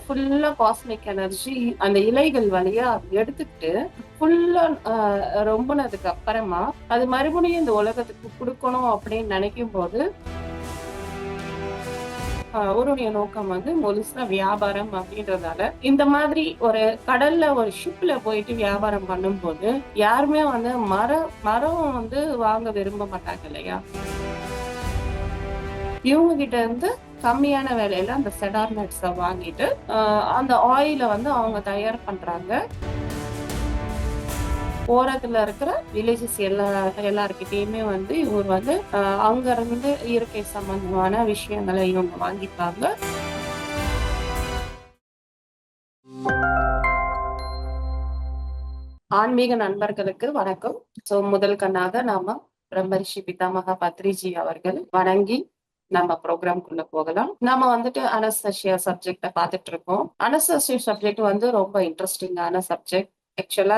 ஃபுல்லா cosmic energy அந்த இலைகள் வழியா எடுத்துக்கிட்டு ஃபுல்லா ரொம்புனதுக்கு அப்புறமா அது மறுபடியும் இந்த உலகத்துக்கு கொடுக்கணும் அப்படின்னு நினைக்கும் போது அவருடைய நோக்கம் வந்து முழுசா வியாபாரம் அப்படின்றதால இந்த மாதிரி ஒரு கடல்ல ஒரு ஷிப்ல போயிட்டு வியாபாரம் பண்ணும்போது யாருமே வந்து மரம் வந்து வாங்க விரும்ப மாட்டாங்க இல்லையா. இவங்க கிட்ட இருந்து கம்மியான விலையில அந்த செடார் நட்ஸை வாங்கிட்டு அந்த ஆயில வந்து அவங்க தயார் பண்றாங்க. ஓரத்துல இருக்கிற வில்லேஜஸ் எல்லார்கிட்டயுமே வந்து இவர் வந்து அங்க இருந்து இயற்கை சம்பந்தமான விஷயங்களை இவங்க வாங்கிப்பாங்க. ஆன்மீக நண்பர்களுக்கு வணக்கம். முதல் கண்ணாக நாம பிரம்மரிஷி பிதாமகா பத்ரிஜி அவர்கள் வணங்கி நம்ம ப்ரோக்ராம்குள்ள போகலாம். நாம வந்துட்டு அனஸ்தேசியா சப்ஜெக்ட பாத்துட்டு இருக்கோம். அனஸ்தேசியா சப்ஜெக்ட் வந்து ரொம்ப இன்ட்ரெஸ்டிங்கான சப்ஜெக்ட். ஆக்சுவலா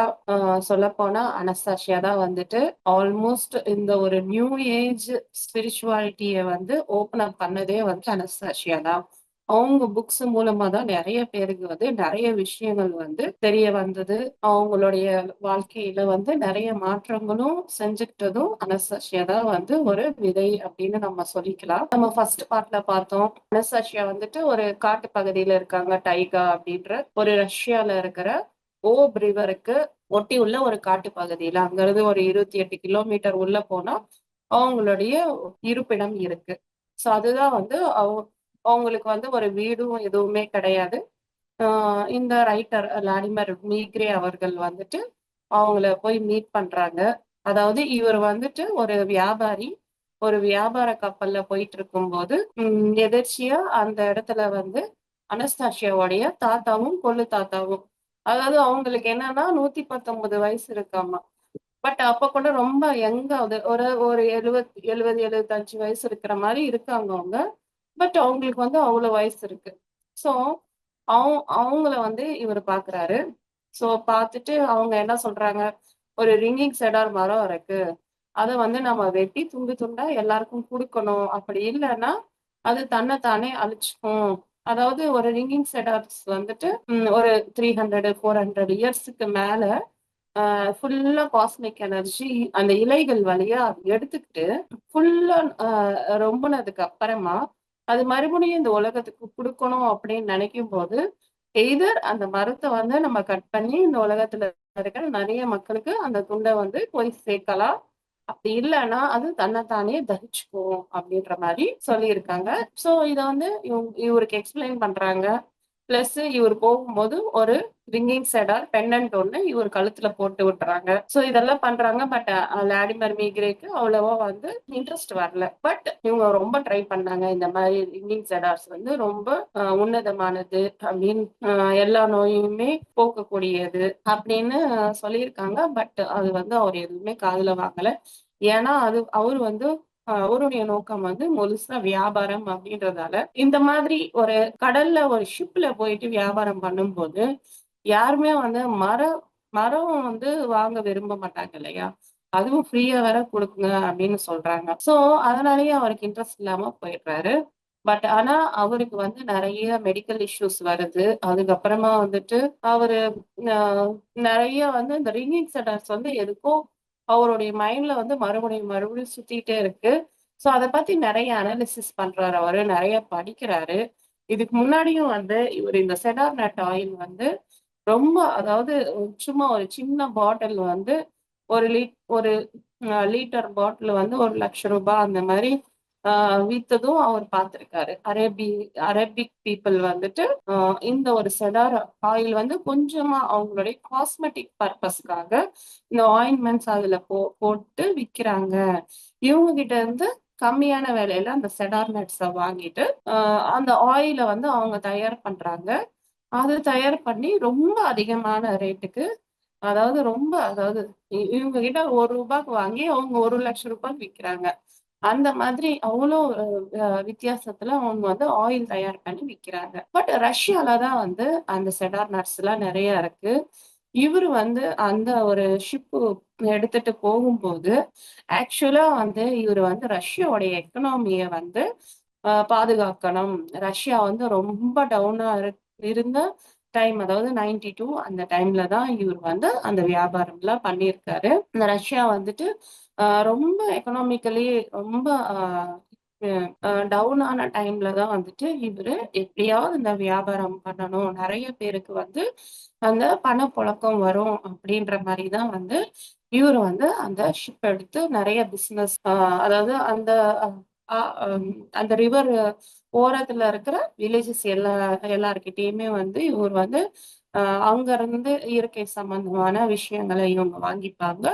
சொல்ல போனா அனஸ்தாசியா தான் வந்துட்டு ஆல்மோஸ்ட் இந்த ஒரு நியூ ஏஜ் ஸ்பிரிச்சுவாலிட்டிய வந்து ஓபன் அப் பண்ணதே வந்து அனஸ்தாசியா தான். அவங்க புக்ஸ் மூலமா தான் நிறைய பேருக்கு வந்து நிறைய விஷயங்கள் வந்து தெரிய வந்தது. அவங்களுடைய வாழ்க்கையில வந்து நிறைய மாற்றங்களும் செஞ்சுக்கிட்டதும் அனஸ்தாசியா தான் வந்து ஒரு விதை அப்படின்னு நம்ம சொல்லிக்கலாம். நம்ம ஃபர்ஸ்ட் பார்ட்ல பார்த்தோம். அனஸ்தாசியா வந்துட்டு ஒரு காட்டு பகுதியில இருக்காங்க. டைகா அப்படின்ற ஒரு ரஷ்யால இருக்கிற ஓப் ரிவருக்கு ஒட்டி உள்ள ஒரு காட்டு பகுதியில அங்கிருந்து ஒரு 28 கிலோமீட்டர் உள்ள போனா அவங்களுடைய இருப்பிடம் இருக்கு. சோ அதுதான் வந்து அவங்களுக்கு வந்து ஒரு வீடும் எதுவுமே கிடையாது. இந்த ரைட்டர் லாடிமர் மீக்ரே அவர்கள் வந்துட்டு அவங்கள போய் மீட் பண்றாங்க. அதாவது இவர் வந்துட்டு ஒரு வியாபாரி. ஒரு வியாபார கப்பல்ல போயிட்டு இருக்கும்போது எதர்ச்சியா அந்த இடத்துல வந்து அனஸ்தாசியாவுடைய தாத்தாவும் கொள்ளு தாத்தாவும், அதாவது அவங்களுக்கு என்னன்னா 119 வயசு இருக்காமா. பட் அப்ப கூட ரொம்ப யங்கா ஒரு ஒரு 75 வயசு இருக்கிற மாதிரி இருக்காங்க அவங்க. பட் அவங்களுக்கு வந்து அவ்வளவு வயசு இருக்கு. சோ அவங்கள வந்து இவர் பாக்குறாரு. சோ பாத்துட்டு அவங்க என்ன சொல்றாங்க, ஒரு ரிங்கிங் செடார் மரம் இருக்கு. அத வந்து நம்ம வெட்டி துண்டு துண்டா எல்லாருக்கும் குடுக்கணும். அப்படி இல்லைன்னா அது தன்னைத்தானே அழிச்சுக்கும். அதாவது ஒரு ரிங்கிங் செடார்ஸ் வந்துட்டு ஒரு 300 400 இயர்ஸ்க்கு மேல ஃபுல்லா காஸ்மிக் எனர்ஜி அந்த இலைகள் வழியா எடுத்துக்கிட்டு ஃபுல்லா ரொம்புனதுக்கு அப்புறமா அது மறுபடியும் இந்த உலகத்துக்கு கொடுக்கணும் அப்படின்னு நினைக்கும் போது எய்தர் அந்த மரத்தை வந்து நம்ம கட் பண்ணி இந்த உலகத்துல இருக்கிற நிறைய மக்களுக்கு அந்த துண்டை வந்து போய் சேர்க்கலாம். அப்படி இல்லைன்னா அது தன்னைத்தானே தரிச்சுக்கும் அப்படின்ற மாதிரி சொல்லியிருக்காங்க. சோ இத வந்து இவருக்கு எக்ஸ்பிளைன் பண்றாங்க. பிளஸ் இவர் போகும்போது ஒரு ரிங்கிங் செடார் பெண்டன்ட் ஒண்ணு இவர் கழுத்துல போட்டு விட்டுறாங்க. சோ இதெல்லாம் பண்றாங்க. பட் லாடிமர் மீக்ரேக்கு அவ்வளவா வந்து இன்ட்ரெஸ்ட் வரல. பட் இவங்க ரொம்ப ட்ரை பண்ணாங்க. இந்த மாதிரி ரிங்கிங் செடார்ஸ் வந்து ரொம்ப உன்னதமானது அப்படின்னு, எல்லா நோயுமே போக்கக்கூடியது அப்படின்னு சொல்லியிருக்காங்க. பட் அது வந்து அவர் எதுவுமே காதுல வாங்கல. ஏன்னா அவரு வந்து அவருடைய நோக்கம் வந்து முழுசா வியாபாரம் அப்படின்றதால இந்த மாதிரி ஒரு கடல்ல ஒரு ஷிப்ல போயிட்டு வியாபாரம் பண்ணும்போது யாருமே வந்து மரம் வந்து வாங்க விரும்ப மாட்டாங்க இல்லையா. அதுவும் ஃப்ரீயா வேற கொடுக்குங்க அப்படின்னு சொல்றாங்க. சோ அதனாலயே அவருக்கு இன்ட்ரெஸ்ட் இல்லாம போயிடுறாரு. பட் ஆனா அவருக்கு வந்து நிறைய மெடிக்கல் இஷ்யூஸ் வருது. அதுக்கப்புறமா வந்துட்டு அவரு நிறைய வந்து இந்த ரிங்கிங் செட்டர்ஸ் வந்து எதுக்கும் அவருடைய மைண்ட்ல வந்து மறுபடியும் மறுபடியும் சுத்திட்டே இருக்கு. சோ அத பத்தி நிறைய அனாலிசிஸ் பண்றாரு அவரு. நிறைய படிக்கிறாரு. இதுக்கு முன்னாடியும் வந்து இவர் இந்த செடார் நட் ஆயில் வந்து ரொம்ப, அதாவது சும்மா ஒரு சின்ன பாட்டில் வந்து ஒரு லிட்டர் பாட்டில் வந்து ₹1,00,000 அந்த மாதிரி வித்ததும் அவர் பார்த்திருக்காரு. அரேபிக் பீப்புள் வந்துட்டு இந்த ஒரு செடார் ஆயில் வந்து கொஞ்சமா அவங்களுடைய காஸ்மெட்டிக் பர்பஸ்க்காக இந்த ஆயின்மெண்ட்ஸ் அதுல போட்டு விக்கிறாங்க. இவங்க கிட்ட இருந்து கம்மியான விலையில அந்த செடார் நட்ஸை வாங்கிட்டு அந்த ஆயில வந்து அவங்க தயார் பண்றாங்க. அது தயார் பண்ணி ரொம்ப அதிகமான ரேட்டுக்கு, அதாவது இவங்க கிட்ட ₹1 வாங்கி அவங்க ₹1,00,000 விக்கிறாங்க. அந்த மாதிரி அவ்வளோ வித்தியாசத்துல அவங்க வந்து ஆயில் தயார் பண்ணி விக்கிறாங்க. பட் ரஷ்யால தான் வந்து அந்த செடார் நட்ஸ் எல்லாம் நிறைய இருக்கு. இவரு வந்து அந்த ஒரு ஷிப் எடுத்துட்டு போகும்போது ஆக்சுவலா வந்து இவரு வந்து ரஷ்யாவுடைய எக்கனாமிய வந்து பாதுகாக்கணும். ரஷ்யா வந்து ரொம்ப டவுனா இருந்த டைம், அதாவது 92 அந்த டைம்ல தான் இவர் வந்து அந்த வியாபாரம்லாம் பண்ணியிருக்காரு. இந்த ரஷ்யா வந்துட்டு ரொம்ப எக்கனாமிக்கலி ரொம்ப டவுன் ஆன டைம்ல தான் வந்துட்டு இவரு எப்படியாவது இந்த வியாபாரம் பண்ணணும். நெறைய பேருக்கு வந்து அந்த பணப்புழக்கம் வரும் அப்படின்ற மாரி தான் வந்து இவரு வந்து அந்த ஷிப் எடுத்து நெறைய பிசினஸ் அதாவது அந்த அ அம் அந்த ரிவர் ஓரத்துல இருக்கிற வில்லேஜஸ் எல்லார்கிட்டயுமே வந்து இவர் வந்து அ அங்க இருந்து இயற்கை சம்பந்தமான விஷயங்கள இவங்க வாங்கிப்பாங்க.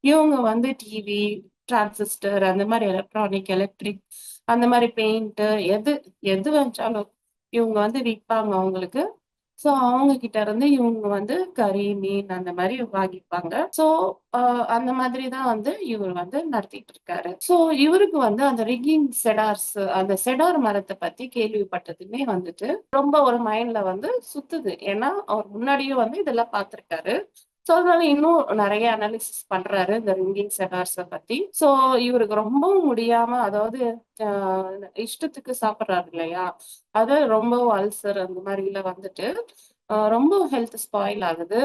இவங்க வந்து டிவி, டிரான்சிஸ்டர் அந்த மாரி எலக்ட்ரிக் அந்த மாரி பெயிண்ட் எது எது வந்தாலும் இவங்க வந்து விப்பாங்க அவங்களுக்கு. சோ அவங்க கிட்ட இருந்து இவங்க வந்து கறி, மீன் அந்த மாரி வாங்கிப்பாங்க. சோ அ அந்த மாதிரி தான் வந்து இவர் வந்து நடத்திட்டு இருக்காரு. சோ இவருக்கு வந்து அந்த ரிக்கிங் செடார்ஸ் அந்த செடார் மரத்த பத்தி கேள்விப்பட்டதுமே வந்துட்டு ரொம்ப ஒரு மைண்ட்ல வந்து சுத்துது. ஏன்னா, அவர் முன்னாடியே வந்து இதெல்லாம் பார்த்திருக்காரு. சோ, அதனால இன்னும் நெறைய அனாலிசிஸ் பண்றாரு இந்த ரிங்கிங் செடார்ஸ பத்தி. சோ, இவருக்கு ரொம்பவும் முடியாம அதாவது அ இஷ்டத்துக்கு சாப்பிடுறாரு இல்லையா? அது ரொம்ப அல்சர் அந்த மாரிலாம் வந்துட்டு, ரொம்ப ஹெல்த் ஸ்பாயில் ஆகுது.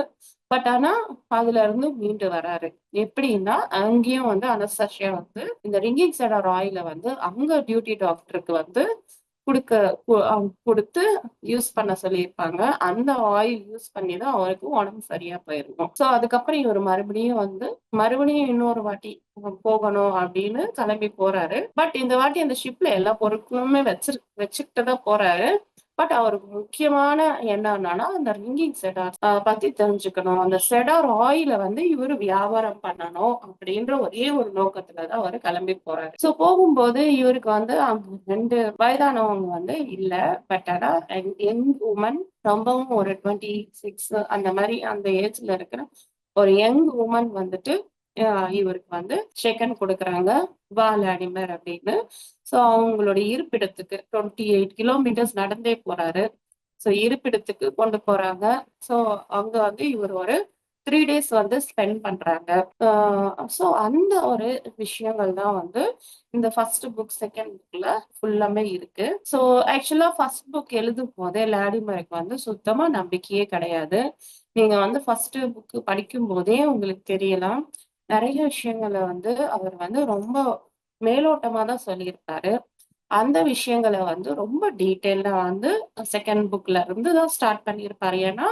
பட் ஆனா, அதுல இருந்து மீண்டு வராரு. எப்படின்னா, அங்கேயும் வந்து அனஸ்தேசியா வந்து இந்த ரிங்கிங் செடார் ஆயில வந்து அங்க டியூட்டி டாக்டருக்கு வந்து குடுக்க குடுத்து யூஸ் பண்ண சொல்லியிருப்பாங்க. அந்த ஆயில் யூஸ் பண்ணி தான் அவருக்கு உடம்பு சரியா போயிருக்கும். ஸோ அதுக்கப்புறம் இவரு மறுபடியும் இன்னொரு வாட்டி போகணும் அப்படின்னு கிளம்பி போறாரு. பட் இந்த வாட்டி அந்த ஷிப்ல எல்லா பொருட்களுமே வச்சுக்கிட்டு தான் போறாரு. பட் அவருக்கு முக்கியமான எண்ணம் என்னன்னா, அந்த ரிங்கிங் செடார் பத்தி தெரிஞ்சுக்கணும். அந்த செடார் ஆயில வந்து இவரு வியாபாரம் பண்ணணும் அப்படின்ற ஒரே ஒரு நோக்கத்துல தான் அவரு கிளம்பி போறாரு. ஸோ போகும்போது இவருக்கு வந்து அங்க 2 வயதானவங்க வந்து இல்ல. பட் ஆனா யங் வுமன் ரொம்பவும் ஒரு 26 அந்த மாரி அந்த ஏஜ்ல இருக்கிற ஒரு யங் வுமன் வந்துட்டு அ இவருக்கு வந்து ஷேக் ஹேண்ட் குடுக்குறாங்க. "வா வ்ளாடிமிர்" அப்படின்னு. ஸோ அவங்களோட இருப்பிடத்துக்கு 28 கிலோமீட்டர்ஸ் நடந்தே போறாரு. ஸோ இருப்பிடத்துக்கு கொண்டு போறாங்க. ஸோ அங்க வந்து இவர் ஒரு 3 டேஸ் வந்து ஸ்பெண்ட் பண்றாங்க. ஸோ அந்த ஒரு விஷயங்கள் தான் வந்து இந்த ஃபர்ஸ்ட் புக், செகண்ட் புக்ல ஃபுல்லாமே இருக்கு. ஸோ ஆக்சுவலா ஃபர்ஸ்ட் புக் எழுதும்போதே லாடிமருக்கு வந்து சுத்தமா நம்பிக்கையே கிடையாது. நீங்க வந்து ஃபர்ஸ்ட் புக் படிக்கும்போதே உங்களுக்கு தெரியலாம். நெறைய விஷயங்கள வந்து அவர் வந்து ரொம்ப மேலோட்டமா தான் சொல்லியிருப்பாரு. அந்த விஷயங்கள வந்து ரொம்ப டீட்டெயில்டா வந்து செகண்ட் புக்ல இருந்து தான் ஸ்டார்ட் பண்ணியிருப்பாரு. ஏன்னா,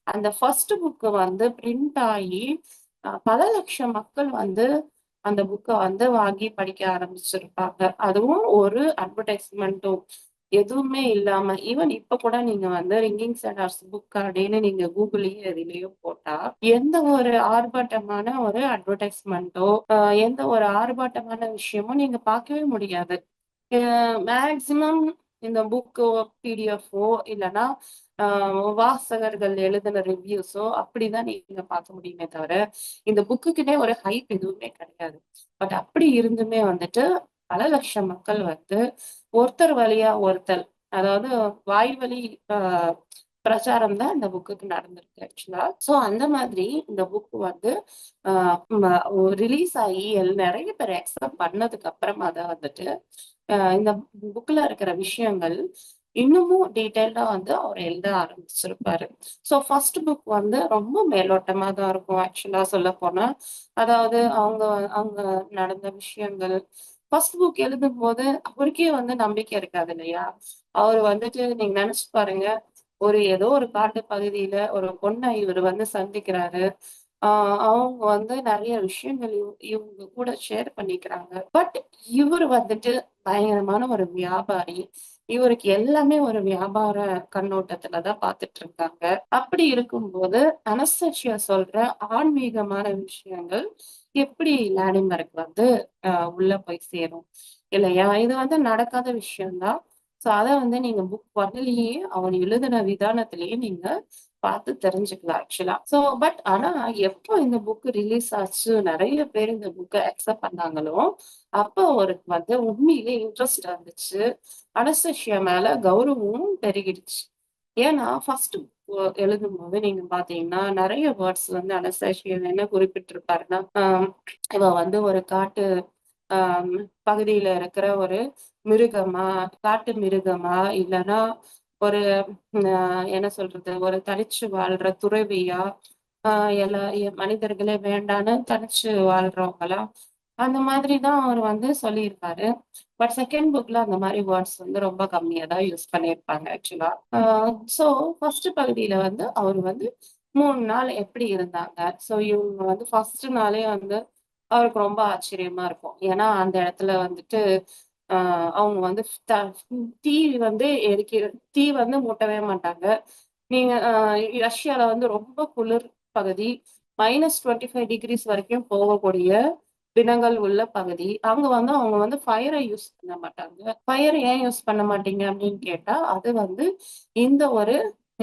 அந்த ஃபர்ஸ்ட் புக் வந்து பிரிண்ட் ஆயி பல லட்சம் மக்கள் வந்து அந்த புக்க வந்து வாங்கி படிக்க ஆரம்பிச்சிருப்பாங்க. அதுவும் ஒரு அட்வர்டைஸ்மென்ட்டும் எதுவுமே இல்லாம, ஈவன் இப்ப கூட நீங்க வந்து ரிங்கிங் செடார்ஸ் புக் அப்படின்னு நீங்க கூகுள்லயோ எதுலயோ போட்டா, எந்த ஒரு ஆர்ப்பாட்டமான ஒரு அட்வர்டைஸ்மென்ட்டோ, எந்த ஒரு ஆர்ப்பாட்டமான விஷயமும் நீங்க பார்க்கவே முடியாது. அ மேக்ஸிமம் இந்த புக்கோ, பிடிஎஃப்போ இல்லன்னா அ வாசகர்கள் எழுதின ரிவ்யூஸோ அப்படிதான் நீங்க பார்க்க முடியுமே தவிர, இந்த புக்குக்குன்னே ஒரு ஹைப் எதுவுமே கிடையாது. பட் அப்படி இருந்துமே வந்துட்டு, பல லட்சம் மக்கள் வந்து ஒருத்தர் வழியா ஒருத்தர், அதாவது வாய்வழி அ பிரச்சாரம் தான் இந்த புக்குக்கு நடந்திருக்கு ஆக்சுவலா. ஸோ அந்த மாதிரி இந்த புக் வந்து அ ம ரிலீஸ் ஆயி நெறைய பேர் அக்செப்ட் பண்ணதுக்கு அப்புறமா தான் வந்துட்டு இந்த புக்ல இருக்கிற விஷயங்கள் இன்னமும் டீட்டெயில்டா வந்து அவர் எழுத ஆரம்பிச்சிருப்பாரு. ஸோ ஃபர்ஸ்ட் புக் வந்து ரொம்ப மேலோட்டமா தான் இருக்கும் ஆக்சுவலா சொல்லப்போனா. அதாவது அவங்க நடந்த விஷயங்கள். ஃபர்ஸ்ட் புக் எழுதும்போது அவருக்கே வந்து நம்பிக்கை இருக்காது இல்லையா? அவரு வந்துட்டு நீங்க நெனச்சு பாருங்க. ஏதோ ஒரு காட்டு பகுதியில ஒரு பொண்ண இவரு வந்து சந்திக்கிறாரு. ஆ அவங்க வந்து நெறைய விஷயங்கள் இவங்க கூட ஷேர் பண்ணிக்கிறாங்க. பட் இவரு வந்துட்டு பயங்கரமான ஒரு வியாபாரி. இவருக்கு எல்லாமே ஒரு வியாபார கண்ணோட்டத்துல தான் பார்த்துட்டு இருக்காங்க. அப்படி இருக்கும்போது அனஸ்தேசியா சொல்ற ஆன்மீகமான விஷயங்கள் எப்படி லாடிமருக்கு வந்து உள்ள போய் சேரும்? இல்லையா? இது வந்து நடக்காத விஷயம் தான். ஸோ அத வந்து நீங்க புக் 1லயே அவர் எழுதின விதானத்திலேயே நீங்க பார்த்து தெரிஞ்சுக்கலாம் ஆக்சுவலா. பட் ஆனா எப்போ இந்த புக் ரிலீஸ் ஆச்சு, நெறைய பேர் இந்த புக்க அக்செப்ட் பண்ணாங்களோ, அப்போ அவருக்கு வந்து உண்மையிலே இன்ட்ரெஸ்ட் வந்துச்சு. அனஸ்தேசியா மேல கௌரவமும் பெருகிடுச்சு. ஏன்னா, ஃபர்ஸ்ட் எழுதும்போது நீங்க பார்த்தீங்கன்னா, நெறைய வேர்ட்ஸ் வந்து அனஸ்தேசியா என்ன குறிப்பிட்டிருப்பாருன்னா, இவ வந்து ஒரு காட்டு அம் பகுதியில இருக்கிற ஒரு மிருகமா, காட்டு மிருகமா, இல்லன்னா ஒரு என்ன சொல்றது? ஒரு தனிச்சு வாழ்ற துறவியா? ஆ எல்லா மனிதர்களே வேண்டான்னு தனிச்சு வாழ்றவங்களா? அந்த மாதிரி தான் அவரு வந்து சொல்லியிருப்பாரு. பட் செகண்ட் புக்ல அந்த மாரி வேர்ட்ஸ் வந்து ரொம்ப கம்மியா தான் யூஸ் பண்ணியிருப்பாங்க ஆக்சுவலா. ஸோ ஃபர்ஸ்ட் பகுதியில வந்து அவரு வந்து 3 நாள் எப்படி இருந்தாங்க? ஸோ இவங்க வந்து ஃபர்ஸ்ட் நாளே வந்து அவருக்கு ரொம்ப ஆச்சரியமா இருக்கும். ஏன்னா அந்த இடத்துல வந்துட்டு அ அவங்க வந்து த தீ வந்து தீ வந்து மூட்டவே மாட்டாங்க. நீங்க ரஷ்யால வந்து ரொம்ப குளிர் பகுதி. -25 வரைக்கும் போகக்கூடிய பிணங்கள் உள்ள பகுதி. அங்க வந்து அவங்க வந்து ஃபயர யூஸ் பண்ண மாட்டாங்க. ஃபயர் ஏன் யூஸ் பண்ண மாட்டீங்க அப்படின்னு கேட்டா, அது வந்து இந்த ஒரு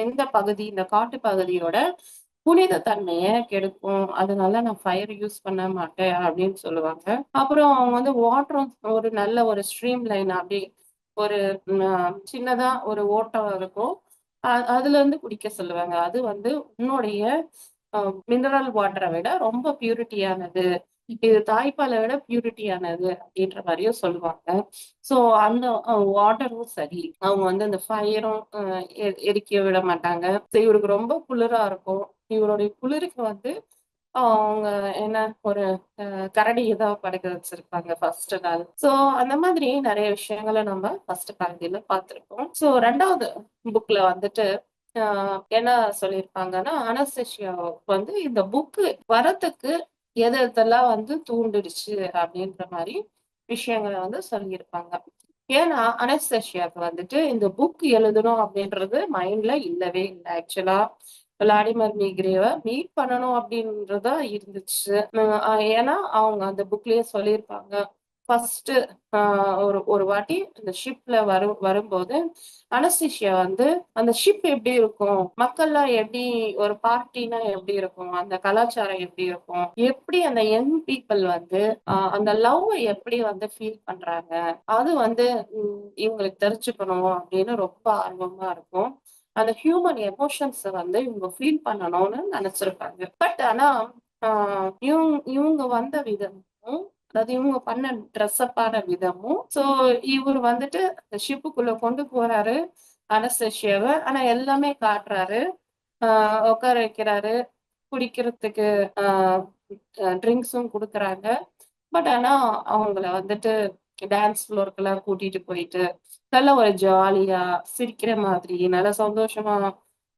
இந்த பகுதி, இந்த காட்டு பகுதியோட புனித தன்மைய கெடுக்கும். அதனால நான் ஃபயர் யூஸ் பண்ண மாட்டேன் அப்படின்னு சொல்லுவாங்க. அப்புறம் அவங்க வந்து வாட்டரும் ஒரு நல்ல ஒரு ஸ்ட்ரீம் லைன் அப்படி ஒரு சின்னதா ஒரு ஓட்டம் இருக்கும். அதுலருந்து குடிக்க சொல்லுவாங்க. அது வந்து உன்னுடைய அ மினரல் வாட்டர விட ரொம்ப பியூரிட்டியானது. இது தாய்ப்பால விட பியூரிட்டியானது அப்படின்ற மாரியும் சொல்லுவாங்க. ஸோ அந்த வாட்டரும் சரி, அவங்க வந்து அந்த ஃபயரும் எரிக்க விட மாட்டாங்க. ஸோ இவருக்கு ரொம்ப குளிரா இருக்கும். இவருடைய குளிருக்கு வந்து அவங்க என்ன ஒரு கரடிய தான் படுக்க வச்சிருப்பாங்க ஃபர்ஸ்ட் நாள். ஸோ அந்த மாதிரி நெறைய விஷயங்கள நம்ம ஃபர்ஸ்ட் பகுதியில பார்த்திருப்போம். ஸோ 2வது புக்ல வந்துட்டு அ என்ன சொல்லியிருப்பாங்கன்னா, அனஸ்தேசியா வந்து இந்த புக்கு வரத்துக்கு எதெல்லாம் வந்து தூண்டுடுச்சு அப்படின்ற மாரி விஷயங்கள வந்து சொல்லியிருப்பாங்க. ஏன்னா, அனஸ்தேசியாவுக்கு வந்துட்டு இந்த புக் எழுதணும் அப்படின்றது மைண்ட்ல இல்லவே இல்ல ஆக்சுவலா. விளாடிமிர் நீக்ரேவ மீட் பண்ணணும் அப்படின்றதா இருந்துச்சு. ஏன்னா, அவங்க அந்த புக்லயே சொல்லியிருப்பாங்க. ஃபர்ஸ்ட்டு அ ஒரு ஒரு வாட்டி அந்த ஷிப்ல வரும்போது, அனஸ்தேசியா வந்து அந்த ஷிப் எப்படி இருக்கும்? மக்கள்லாம் எப்படி ஒரு பார்ட்டினா எப்படி இருக்கும்? அந்த கலாச்சாரம் எப்படி இருக்கும்? எப்படி அந்த யங் பீப்பிள் வந்து அந்த லவ்வ எப்படி வந்து ஃபீல் பண்றாங்க? அது வந்து இவங்களுக்கு தெரிஞ்சுக்கணும் அப்படின்னு ரொம்ப ஆர்வமா இருக்கும். அந்த ஹியூமன் எமோஷன்ஸ வந்து இவங்க ஃபீல் பண்ணணும்னு நெனச்சிருப்பாங்க. பட் ஆனா, ஆ இவங்க வந்த விதமும், அதாவது இவங்க பண்ண ட்ரெஸ் அப் ஆன விதமும், ஸோ இவரு வந்துட்டு அந்த ஷிப்புக்குள்ள கொண்டு போறாரு அனஸ்தேசியாவ. ஆனா எல்லாமே காட்டுறாரு. ஆ உட்கார வைக்கிறாரு. குடிக்கிறதுக்கு ஆ ட்ரிங்க்ஸும் குடுக்குறாங்க. பட் ஆனா, அவங்கள வந்துட்டு டான்ஸ் ஃப்ளோருக்குலாம் கூட்டிட்டு போயிட்டு, நல்ல ஒரு ஜாலியா சிரிக்கிற மாதிரி, நல்லா சந்தோஷமா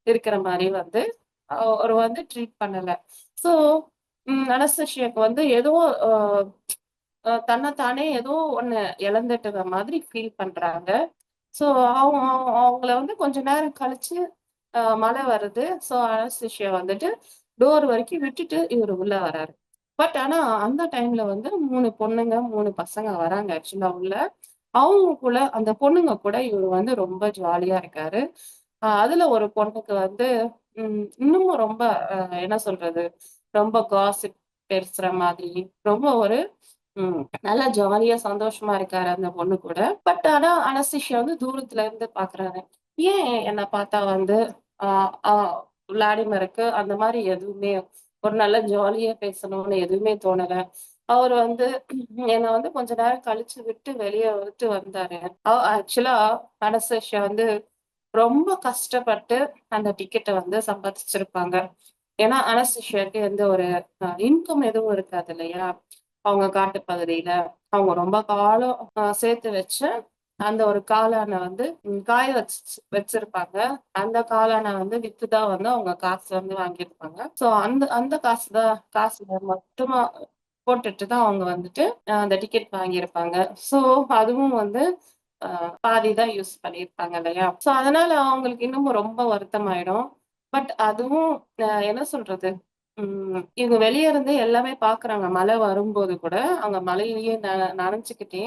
இருக்கிற மாரி வந்து அவரு வந்து ட்ரீட் பண்ணல. ஸோ, அனஸ்தேசியாக்கு வந்து ஏதோ அ அ தன்ன தானே ஏதோ ஒண்ணு இழந்துட்ட மாதிரி ஃபீல் பண்றாங்க. ஸோ, அவங்கள வந்து கொஞ்ச நேரம் கழிச்சு மழை வருது. ஸோ, அனஸ்தேசியா வந்துட்டு டோர் வரைக்கும் விட்டுட்டு இவரு உள்ள வராரு. பட் ஆனா, அந்த டைம்ல வந்து 3 பொண்ணுங்க, 3 பசங்க வராங்க ஆக்சுவலா உள்ள. அவங்க கூட அந்த பொண்ணுங்க கூட இவரு வந்து ரொம்ப ஜாலியா இருக்காரு. அதுல ஒரு பொண்ணுக்கு வந்து இன்னமும் ரொம்ப அ என்ன சொல்றது? ரொம்ப காசிப் பேசுற மாதிரி, ரொம்ப ஒரு ம். நல்லா ஜாலியா சந்தோஷமா இருக்காரு அந்த பொண்ணு கூட. பட் ஆனா அனஸ்தேசியா வந்து தூரத்துல இருந்து பாக்குறாரு. ஏன் என்ன பார்த்தா வந்து ஆ ஆ விளாடிமிருக்கு அந்த மாரி எதுவுமே ஒரு நல்ல ஜாலியா பேசணும்னு எதுவுமே தோணல. அவரு வந்து என்ன வந்து கொஞ்ச நேரம் கழிச்சு விட்டு வெளிய விட்டு வந்தாரு. ஆக்சுவலா அனஸ்தேசியா வந்து ரொம்ப கஷ்டப்பட்டு அந்த டிக்கெட்ட வந்து சம்பாதிச்சிருப்பாங்க. ஏன்னா அனஸ்தேசியாக்கு எந்த ஒரு இன்கம் எதுவும் இருக்காது இல்லையா? அவங்க காட்டு பகுதியில. அவங்க ரொம்ப காலம் சேர்த்து வச்ச அந்த ஒரு காளான வந்து காய வச்சிருப்பாங்க. அந்த காளான வந்து வித்து தான் வந்து அவங்க காசு வந்து வாங்கியிருப்பாங்க. ஸோ அந்த அந்த காசுல மட்டுமா போட்டுட்டு தான் அவங்க வந்துட்டு அந்த டிக்கெட் வாங்கியிருப்பாங்க. ஸோ அதுவும் வந்து அ பாதி தான் யூஸ் பண்ணியிருப்பாங்க இல்லையா? ஸோ அதனால அவங்களுக்கு இன்னமும் ரொம்ப வருத்தமாயிடும். பட் அதுவும் என்ன சொல்றது? இவங்க வெளிய இருந்து எல்லாமே பார்க்குறாங்க. மழை வரும்போது கூட, அவங்க மழையிலேயே நனைஞ்சுக்கிட்டே,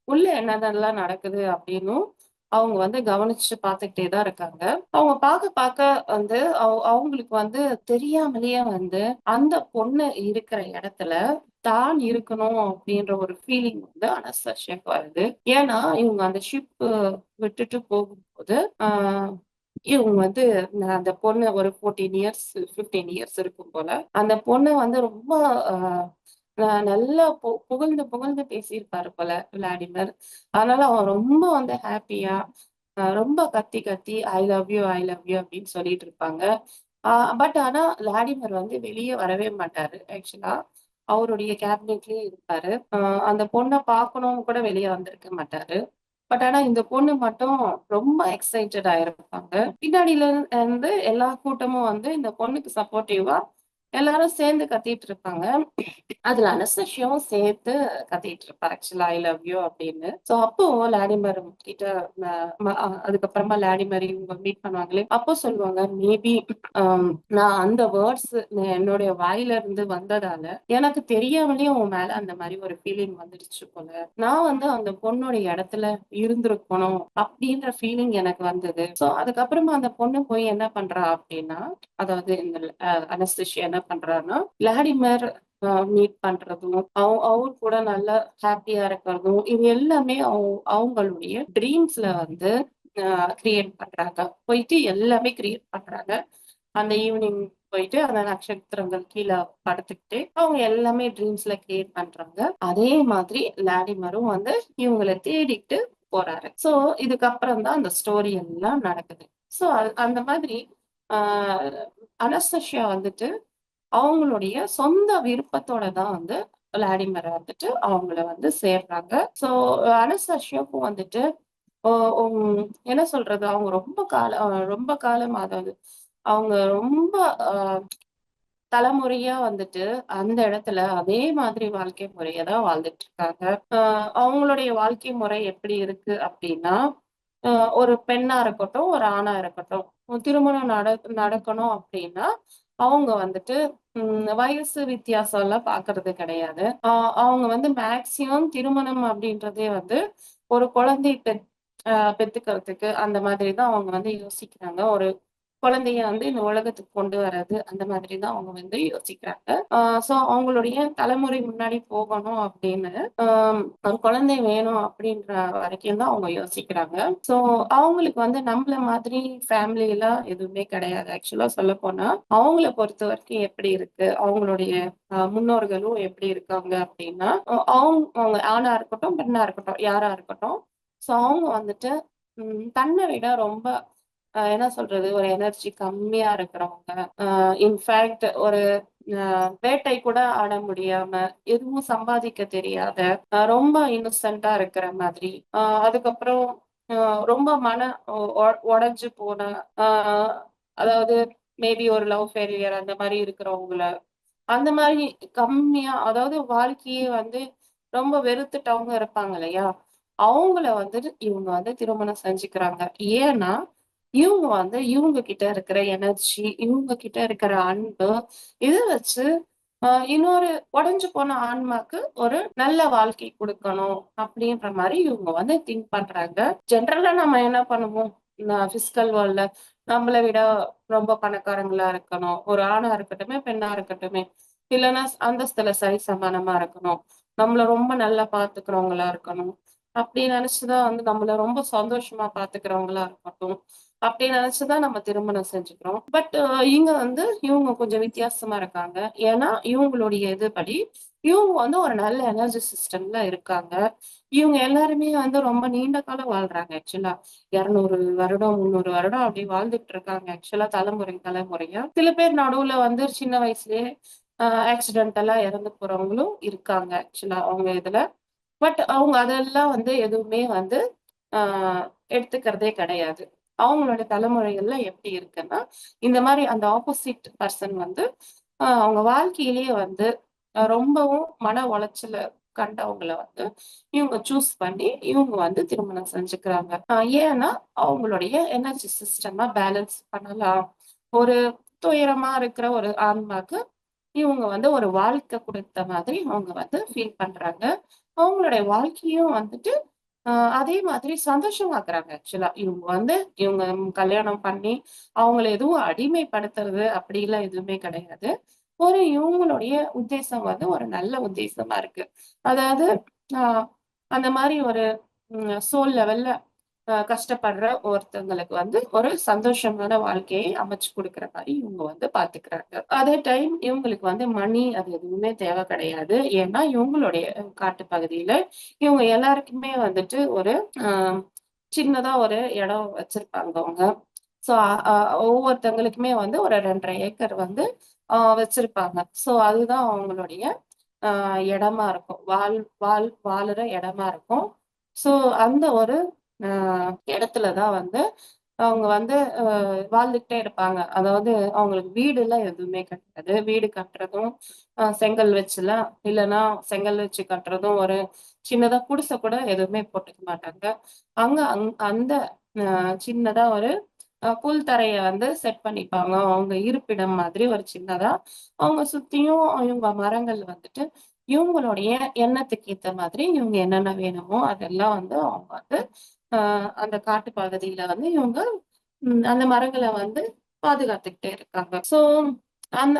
உள்ள என்னதெல்லாம் நடக்குது அப்படின்னும், அவங்க வந்து கவனிச்சு பார்த்துக்கிட்டே தான் இருக்காங்க. அவங்க பார்க்க வந்து அவங்களுக்கு வந்து தெரியாமலேயே வந்து, அந்த பொண்ணு இருக்கிற இடத்துல தான் இருக்கணும் அப்படின்ற ஒரு ஃபீலிங் வந்து அனஸ்தேஷியாக்கு வருது. ஏன்னா, இவங்க அந்த ஷிப் விட்டுட்டு போகும்போது, ஆ இவங்க வந்து அந்த பொண்ணு ஒரு 14 இயர்ஸ், 15 இயர்ஸ் இருக்கும் போல. அந்த பொண்ணு வந்து ரொம்ப அ நல்லா புகழ்ந்து புகழ்ந்து பேசியிருப்பாரு போல விளாடிமிர். அதனால அவன் ரொம்ப வந்து ஹேப்பியா, ரொம்ப கத்தி கத்தி I love you, I love you அப்படின்னு சொல்லிட்டு இருப்பாங்க. ஆ பட் ஆனா விளாடிமிர் வந்து வெளிய வரவே மாட்டாரு ஆக்சுவலா. அவருடைய கேபினெட்லயே இருப்பாரு. அந்த பொண்ண பார்க்கணும்னு கூட வெளிய வந்திருக்க மாட்டாரு. பட் ஆனா இந்த பொண்ணு மட்டும் ரொம்ப எக்ஸைட்டடா இருப்பாங்க. பின்னாடில இருந்து எல்லா கூட்டமும் வந்து இந்த பொண்ணுக்கு சப்போர்ட்டிவா எல்லாரும் சேர்ந்து கத்திட்டு இருப்பாங்க. அதுல அனஸ்தேஷியாவும் சேர்த்து கத்திட்டு இருப்பா ஆக்சுவலா ஐ லவ் யூ அப்படின்னு. சோ அப்போ லாடிமர் கிட்ட அதுக்கப்புறமா லாடிமர் இவங்க மீட் பண்ணுவாங்களே, அப்போ சொல்லுவாங்க மேபி நான் அந்த வேர்ட்ஸ் என்னுடைய வாயில இருந்து வந்ததால எனக்கு தெரியாமலே உன் மேல அந்த மாதிரி ஒரு ஃபீலிங் வந்துடுச்சு போல. நான் வந்து அந்த பொண்ணோட இடத்துல இருந்திருக்கணும் அப்படின்ற ஃபீலிங் எனக்கு வந்தது. சோ அதுக்கப்புறமா அந்த பொண்ணு போய் என்ன பண்றா அப்படின்னா, அதாவது இந்த அனஸ்தேஷியா என்ன பண்றாருன்னா விளாடிமிர் மீட் பண்றதும், அவர் கூட நல்லா ஹாப்பியா இருக்கிறதும், இது எல்லாமே அவங்களுடைய ட்ரீம்ஸ்ல வந்து கிரியேட் பண்றாங்க. போயிட்டு எல்லாமே கிரியேட் பண்றாங்க. அந்த ஈவினிங் போயிட்டு அந்த நட்சத்திரங்கள் கீழ படுத்துக்கிட்டு அவங்க எல்லாமே ட்ரீம்ஸ்ல கிரியேட் பண்றாங்க. அதே மாதிரி லாடிமரும் வந்து இவங்கள தேடிட்டு போறாரு. சோ இதுக்கப்புறம் தான் அந்த ஸ்டோரி எல்லாம் நடக்குது. சோ அந்த மாதிரி ஆஹ் அனஸ்தேஷியா வந்துட்டு அவங்களுடைய சொந்த விருப்பத்தோட தான் வந்து விளாடிமிர வந்துட்டு அவங்கள வந்து சேர்றாங்க. சோ அனஸ்தேஷியாவுக்கும் வந்துட்டு ஓ என்ன சொல்றது? அவங்க ரொம்ப காலம் அதாவது அவங்க ரொம்ப அ தலைமுறையா வந்துட்டு அந்த இடத்துல அதே மாதிரி வாழ்க்கை முறைய தான் வாழ்ந்துட்டு இருக்காங்க. அ அவங்களுடைய வாழ்க்கை முறை எப்படி இருக்கு அப்படின்னா, அ ஒரு பெண்ணா இருக்கட்டும், ஒரு ஆணா இருக்கட்டும், திருமணம் நடக்கணும் அப்படின்னா, அவங்க வந்துட்டு வயசு வித்தியாசம்லாம் பார்க்கறது கிடையாது. அவங்க வந்து மேக்ஸிமம் திருமணம் அப்படின்றதே வந்து ஒரு குழந்தை பெத்துக்கிறதுக்கு அந்த மாதிரி தான் அவங்க வந்து யோசிக்கிறாங்க. ஒரு குழந்தைய வந்து இந்த உலகத்துக்கு கொண்டு வர்றது, அந்த மாதிரி தான் அவங்க வந்து யோசிக்கிறாங்க. சோ அவங்களுடைய தலைமுறை முன்னாடி போகணும் அப்படின்னு, ஒரு குழந்தை வேணும் அப்படின்ற வரைக்கும் தான் அவங்க யோசிக்கிறாங்க. சோ அவங்களுக்கு வந்து நம்மள மாதிரி ஃபேமிலிலாம் எதுவுமே கிடையாது. ஆக்சுவலா சொல்லப்போனா, அவங்கள பொறுத்தவரைக்கும் எப்படி இருக்கு, அவங்களுடைய முன்னோர்களும் எப்படி இருக்காங்க அப்படின்னா, அவங்க ஆணா இருக்கட்டும், பெண்ணா இருக்கட்டும், யாரா இருக்கட்டும். சோ அவங்க வந்துட்டு தன்னை விட ரொம்ப என்ன சொல்றது? ஒரு எனர்ஜி கம்மியா இருக்கிறவங்க. இன்ஃபாக்ட் ஒரு வேட்டை கூட ஆட முடியாம, எதுவும் சம்பாதிக்க தெரியாத, ரொம்ப இன்னோசென்ட்டா இருக்கிற மாதிரி. அதுக்கப்புறம் அ ரொம்ப மன ஒ ஒ உடைஞ்சு போன, அ அதாவது மேபி ஒரு லவ் ஃபெயிலியர் அந்த மாரி இருக்கிறவங்கள அந்த மாரி கம்மியா அதாவது வாழ்க்கையே வந்து ரொம்ப வெறுத்துட்டவங்க இருப்பாங்க இல்லையா? அவங்கள வந்துட்டு இவங்க வந்து திருமணம் செஞ்சுக்கிறாங்க. ஏன்னா, இவங்க வந்து இவங்க கிட்ட இருக்கிற எனர்ஜி, இவங்க கிட்ட இருக்கிற அன்பு, இத வச்சு இன்னொரு உடைஞ்சு போன ஆன்மாக்கு ஒரு நல்ல வாழ்க்கை குடுக்கணும் அப்படின்ற மாரி இவங்க வந்து திங்க் பண்றாங்க. ஜெனரலா நம்ம என்ன பண்ணுவோம்? பிசிக்கல் வேர்ல்ட்ல நம்மள விட ரொம்ப பணக்காரங்களா இருக்கணும். ஒரு ஆணா இருக்கட்டுமே, பெண்ணா இருக்கட்டுமே. இல்லன்னா அந்தஸ்துல சரிசமானமா இருக்கணும். நம்மள ரொம்ப நல்லா பாத்துக்கிறவங்களா இருக்கணும். அப்படி நினைச்சுதான் வந்து நம்மள ரொம்ப சந்தோஷமா பாத்துக்கிறவங்களா இருக்கட்டும். அப்படி நினைச்சுதான் நம்ம திருமணம் செஞ்சுக்கிறோம். பட் இங்க வந்து இவங்க கொஞ்சம் வித்தியாசமா இருக்காங்க. ஏன்னா இவங்களுடைய இதுபடி இவங்க வந்து ஒரு நல்ல எனர்ஜி சிஸ்டம்ல இருக்காங்க. இவங்க எல்லாருமே வந்து ரொம்ப நீண்ட காலம் வாழ்றாங்க ஆக்சுவலா. 200 வருடம், 300 வருடம் அப்படி வாழ்ந்துட்டு இருக்காங்க ஆக்சுவலா தலைமுறையா. சில பேர் நடுவுல வந்து சின்ன வயசுலயே ஆக்சிடென்டலா இறந்து போறவங்களும் இருக்காங்க ஆக்சுவலா அவங்க இதுல. பட் அவங்க அதெல்லாம் வந்து எதுவுமே வந்து ஆ எடுத்துக்கிறதே கிடையாது. அவங்களோட தலைமுறைகள்ல எப்படி இருக்குன்னா, இந்த மாரி அந்த ஆப்போசிட் பெர்சன் வந்து அவங்க வாழ்க்கையிலேயே வந்து ரொம்பவும் மன உளைச்சல கண்டவங்கள வந்து இவங்க சூஸ் பண்ணி, இவங்க வந்து திருமணம் செஞ்சுக்கிறாங்க. ஏன்னா, அவங்களுடைய எனர்ஜி சிஸ்டம பேலன்ஸ் பண்ணலாம். ஒரு துயரமா இருக்கிற ஒரு ஆன்மாக்கு இவங்க வந்து ஒரு வாழ்க்கை குடுத்த மாதிரி அவங்க வந்து ஃபீல் பண்றாங்க. அவங்களுடைய வாழ்க்கையும் வந்துட்டு அதே மாதிரி சந்தோஷமாக்குறாங்க ஆக்சுவலா. இவங்க கல்யாணம் பண்ணி அவங்கள எதுவும் அடிமைப்படுத்துறது அப்படிலாம் எதுவுமே கிடையாது. இவங்களுடைய உத்தேசம் வந்து ஒரு நல்ல உத்தேசமா இருக்கு. அதாவது அ அந்த மாரி ஒரு சோல் லெவல்ல கஷ்டப்படுற ஒருத்தங்களுக்கு வந்து ஒரு சந்தோஷமான வாழ்க்கையை அமைச்சு குடுக்குற மாரி இவங்க வந்து பாத்துக்கிறாங்க. அதே டைம் இவங்களுக்கு வந்து மணி அது எதுவுமே தேவை கிடையாது. ஏன்னா இவங்களுடைய காட்டு பகுதியில இவங்க எல்லாருக்குமே வந்துட்டு ஒரு அ சின்னதா ஒரு இடம் வச்சிருப்பாங்க அவங்க. ஸோ ஒவ்வொருத்தவங்களுக்குமே வந்து ஒரு 2 1/2 ஏக்கர் வந்து வச்சிருப்பாங்க. ஸோ அதுதான் அவங்களுடைய அ இடமா இருக்கும். வாழுற இடமா இருக்கும். ஸோ அந்த ஒரு அ இடத்துல தான் வந்து அவங்க வந்து வாழ்ந்துகிட்டே இருப்பாங்க. அதாவது அவங்களுக்கு வீடுலாம் எதுவுமே கிடையாது. வீடு கட்டுறதும் செங்கல் வச்சுலாம் இல்லன்னா செங்கல் வச்சு கட்டுறதும் ஒரு சின்னதா குடிசை கூட எதுவுமே போட்டுக்க மாட்டாங்க. அந்த சின்னதா ஒரு புல் தரைய வந்து செட் பண்ணிப்பாங்க. அவங்க இருப்பிடம் மாதிரி ஒரு சின்னதா. அவங்க சுத்தியும் இவங்க மரங்கள் வந்துட்டு, இவங்களுடைய எண்ணத்துக்கு ஏத்த மாதிரி இவங்க என்னென்ன வேணுமோ அதெல்லாம் வந்து அவங்க வந்து அ அந்த காட்டு பகுதியில வந்து இவங்க அந்த மரங்கள வந்து பாதுகாத்துக்கிட்டே இருக்காங்க. ஸோ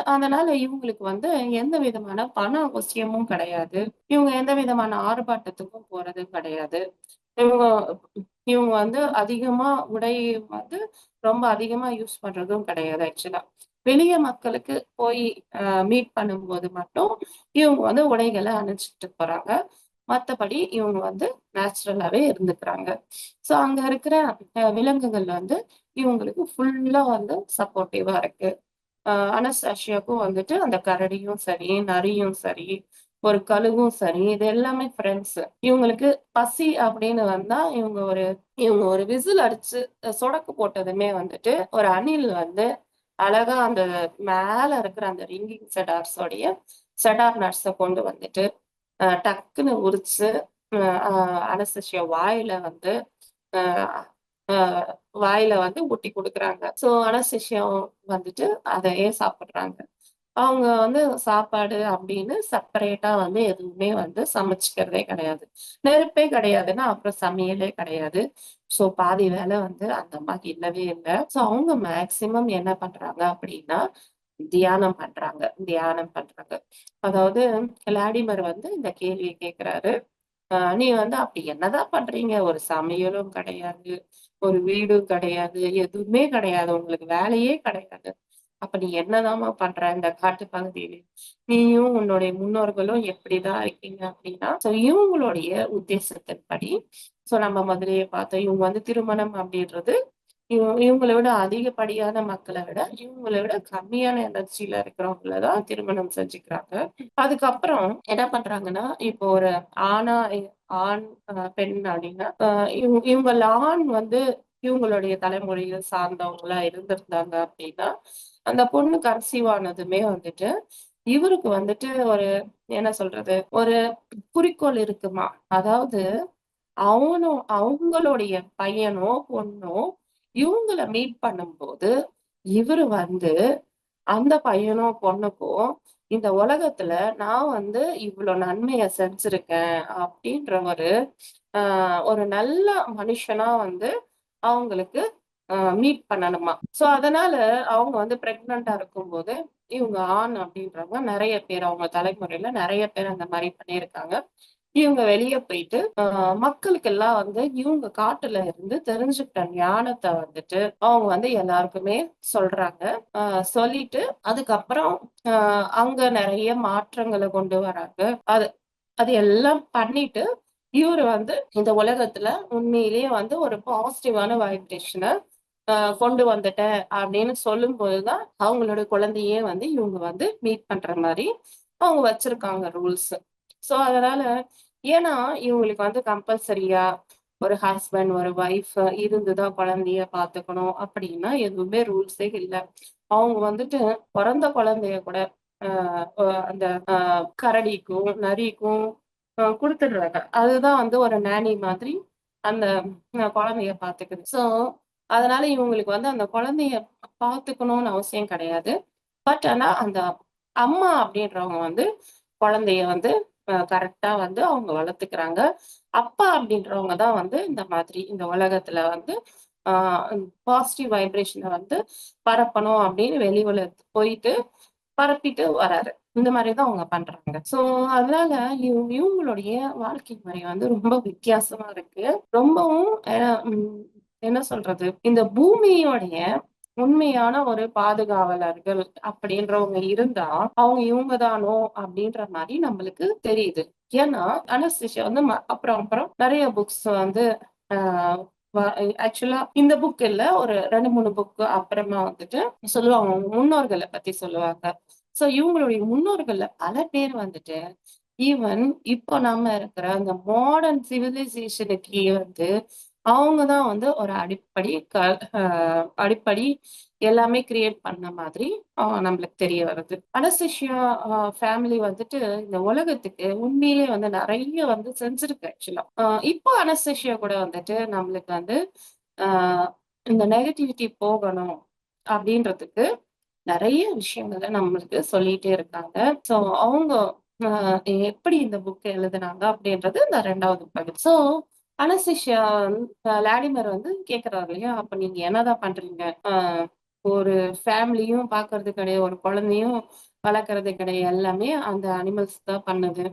அதனால இவங்களுக்கு வந்து எந்த விதமான பண அவசியமும் கிடையாது. இவங்க எந்த விதமான ஆர்ப்பாட்டத்துக்கும் போறது கிடையாது. இவங்க இவங்க வந்து அதிகமா உடை வந்து ரொம்ப அதிகமா யூஸ் பண்றதும் கிடையாது ஆக்சுவலா. வெளிய மக்களுக்கு போய் மீட் பண்ணும்போது மட்டும் இவங்க வந்து உடைகள அணிஞ்சுட்டு போறாங்க. மத்தபடி இவங்க வந்து நேச்சுரலாவே இருந்துக்கிறாங்க. ஸோ அங்க இருக்கிற விலங்குகள் வந்து இவங்களுக்கு ஃபுல்லா வந்து சப்போர்ட்டிவா இருக்கு. அனஸ்தாசியாவுக்கும் வந்துட்டு அந்த கரடியும் சரி, நரியும் சரி, ஒரு கழுகும் சரி, இது எல்லாமே ஃப்ரெண்ட்ஸ். இவங்களுக்கு பசி அப்படின்னு வந்தா இவங்க ஒரு விசில் அடிச்சு சொடக்கு போட்டதுமே வந்துட்டு, ஒரு அணில் வந்து அழகா அந்த மேல இருக்கிற அந்த ரிங்கிங் செடார் நட்ஸ கொண்டு வந்துட்டு, டக்குன்னு உரிச்சு, அ அ அனஸ்தேசியா அ அ வாயில வந்து ஊட்டி குடுக்குறாங்க. ஸோ அனஸ்தேசியாவும் வந்துட்டு அதையே சாப்பிடுறாங்க. அவங்க வந்து சாப்பாடு அப்படின்னு செப்பரேட்டா வந்து எதுவுமே வந்து சமைச்சுக்கிறதே கிடையாது. நெருப்பே கிடையாதுன்னா, அப்புறம் சமையலே கிடையாது. ஸோ பாதி வேலை வந்து அந்த அம்மாக்கு இல்லவே இல்ல. ஸோ அவங்க மேக்ஸிமம் என்ன பண்றாங்க அப்படின்னா, தியானம் பண்றாங்க. அதாவது விளாடிமிர் வந்து இந்த கேள்விய கேட்கிறாரு. நீ வந்து அப்படி என்னதான் பண்றீங்க? ஒரு சமையலும் கிடையாது. ஒரு வீடும் கிடையாது. எதுவுமே கிடையாது. உங்களுக்கு வேலையே கிடையாது. அப்ப நீ என்னதாம்மா பண்ற இந்த காட்டு பகுதியில? நீயும் உன்னுடைய முன்னோர்களும் எப்படிதான் இருக்கீங்க அப்படின்னா, சோ இவங்களுடைய உத்தேசத்தின்படி, சோ நம்ம முதல்லயே பார்த்தோம். இவங்க வந்து திருமணம் அப்படின்றது இவங்கள விட அதிகப்படியான மக்கள விட, இவங்கள விட கம்மியான எனர்ஜில இருக்கிறவங்கள தான் திருமணம் செஞ்சுக்கிறாங்க. அதுக்கப்புறம் என்ன பண்றாங்கன்னா, இப்போ ஒரு ஆணா ஆண், பெண் அப்படின்னா, இவங்கள்ல ஆண் வந்து இவங்களுடைய தலைமுறைய சார்ந்தவங்களா இருந்திருந்தாங்க அப்படின்னா, அந்த பொண்ணு கன்சீவ் ஆனதுமே வந்துட்டு, இவருக்கு வந்துட்டு ஒரு என்ன சொல்றது? ஒரு குறிக்கோள் இருக்குமாம். அதாவது அவங்களுடைய பையனோ, பொண்ணோ இவங்கள மீட் பண்ணும்போது, இவரு வந்து அந்த பையனோ, பொண்ணுக்கோ இந்த உலகத்துல நான் வந்து இவ்ளோ நன்மைய செஞ்சிருக்கேன் அப்படின்ற அ ஒரு நல்ல மனுஷனா வந்து அவங்களுக்கு மீட் பண்ணணுமா. சோ அதனால அவங்க வந்து பிரெக்னன்ட்டா இருக்கும்போது, இவங்க ஆண் அப்படின்றவங்க நெறைய பேர் அவங்க தலைமுறையில நெறைய பேர் அந்த மாரி பண்ணியிருக்காங்க. இவங்க வெளிய போயிட்டு, மக்களுக்கெல்லாம் வந்து இவங்க காட்டுல இருந்து தெரிஞ்சுக்கிட்ட ஞானத்த வந்துட்டு, அவங்க வந்து எல்லாருக்குமே சொல்றாங்க. அ சொல்லிட்டு அதுக்கப்புறம் அ அங்க நெறைய மாற்றங்கள கொண்டு வராங்க. அது அது எல்லாம் பண்ணிட்டு, இவரு வந்து இந்த உலகத்துல உண்மையிலேயே வந்து ஒரு பாசிட்டிவான வைப்ரேஷன கொண்டு வந்துட்டேன் அப்படின்னு சொல்லும்போது தான், அவங்களோட குழந்தையே வந்து இவங்க வந்து மீட் பண்ற மாரி அவங்க வச்சிருக்காங்க ரூல்ஸ். ஸோ அதனால ஏன்னா இவங்களுக்கு வந்து கம்பல்சரியா ஒரு ஹஸ்பண்ட், ஒரு ஒய்ஃப் இருந்து தான் குழந்தைய பார்த்துக்கணும் அப்படின்னா எதுவுமே ரூல்ஸே இல்ல. அவங்க வந்துட்டு பொறந்த குழந்தைய கூட அ அ அந்த கரடிக்கும், நரிக்கும் குடுத்துடுறாங்க. அதுதான் வந்து ஒரு நானி மாதிரி அந்த குழந்தைய பார்த்துக்குது. ஸோ அதனால இவங்களுக்கு வந்து அந்த குழந்தைய பார்த்துக்கணும்னு அவசியம் கிடையாது. பட் ஆனா அந்த அம்மா அப்படின்றவங்க வந்து குழந்தைய வந்து கரெக்ட்டா வந்து அவங்க வளர்த்துக்கிறாங்க. அப்பா அப்படின்றவங்க தான் வந்து இந்த மாதிரி இந்த உலகத்துல வந்து ஆ பாசிட்டிவ் வைப்ரேஷன வந்து பரப்பணும் அப்படின்னு வெளி உலகத்துக்கு போயிட்டு பரப்பிட்டு வராரு. இந்த மாரி தான் அவங்க பண்றாங்க. ஸோ அதனால இவங்களுடைய வாழ்க்கை முறை வந்து ரொம்ப வித்தியாசமா இருக்கு. ரொம்பவும் என்ன சொல்றது? இந்த பூமியோடைய உண்மையான ஒரு பாதுகாவலர்கள் அப்படின்றவங்க இருந்தா, அவங்க இவங்க தானோ அப்படின்ற மாரி நம்மளுக்கு தெரியுது. ஏன்னா, அனஸ்தேசியா வந்து அப்புறம் அப்புறம் நெறைய புக்ஸ் வந்து ஆ ஆக்சுவலா இந்த புக் இல்ல. ஒரு 2, 3 புக் அப்புறமா வந்துட்டு சொல்லுவாங்க. அவங்க முன்னோர்கள பத்தி சொல்லுவாங்க. சோ இவங்களுடைய முன்னோர்கள்ல பல பேர் வந்துட்டு, ஈவன் இப்போ நம்ம இருக்கிற அந்த மாடர்ன் சிவிலைசேஷனுக்கே வந்து, அவங்க தான் வந்து ஒரு அ அடிப்படை எல்லாமே கிரியேட் பண்ண மாதிரி நம்மளுக்கு தெரிய வருது. அனஸ்தேசியா ஃபேமிலி வந்துட்டு இந்த உலகத்துக்கு உண்மையிலேயே வந்து நெறைய வந்து செஞ்சிருக்கு ஆக்சுவலா. இப்போ அனஸ்தேசியா கூட வந்துட்டு நம்மளுக்கு வந்து அ இந்த நெகட்டிவிட்டி போகணும் அப்படின்றதுக்கு நெறைய விஷயங்கள நம்மளுக்கு சொல்லிட்டே இருக்காங்க. ஸோ அவங்க அ எப்படி இந்த புக் எழுதுனாங்க அப்படின்றது இந்த 2வது பகுதி. ஸோ அனஸ்தேசியா லாடிமர் வந்து கேட்கிறாரு இல்லையா? அப்ப நீங்க என்னதான் பண்றீங்க? ஒரு ஃபேமிலியும் பார்க்கறது கிடையாது. ஒரு குழந்தையும் வளர்க்கறது கிடையாது. எல்லாமே அந்த அனிமல்ஸ் தான் பண்ணுது.